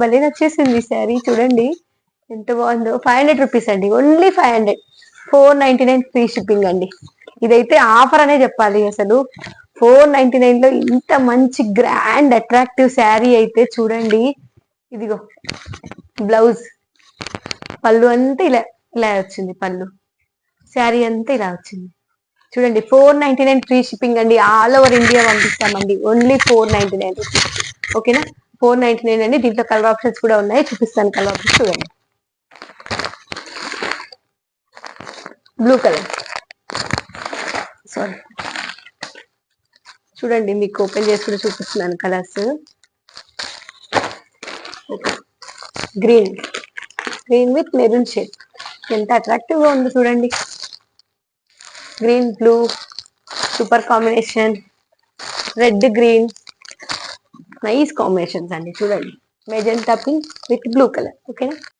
భలే నచ్చేసింది శారీ చూడండి ఎంత బాగుందో. 500 రూపీస్ అండి, ఓన్లీ 500. 499 ఫ్రీ షిప్పింగ్ అండి. ఇదైతే ఆఫర్ అనే చెప్పాలి అసలు. 499 లో ఇంత మంచి గ్రాండ్ అట్రాక్టివ్ శారీ అయితే చూడండి. ఇదిగో బ్లౌజ్, పళ్ళు అంతా ఇలా ఇలా వచ్చింది, పళ్ళు శారీ అంతా ఇలా వచ్చింది చూడండి. 499 ఫ్రీ షిప్పింగ్ అండి, ఆల్ ఓవర్ ఇండియా పంపిస్తామండి. Only 499 rupees. ఓకేనా, 499 అండి. దీంట్లో కలర్ ఆప్షన్స్ కూడా ఉన్నాయి, చూపిస్తాను కలర్ ఆప్షన్స్. చూడండి, బ్లూ కలర్, సారీ చూడండి, మీకు ఓపెన్ చేసి కూడా చూపిస్తున్నాను colours. Green, green with maroon shade, ఎంత అట్రాక్టివ్ గా ఉందో చూడండి. Green blue super combination, red green nice combinations అండి చూడండి. Magenta pink with blue colour. ఓకేనా.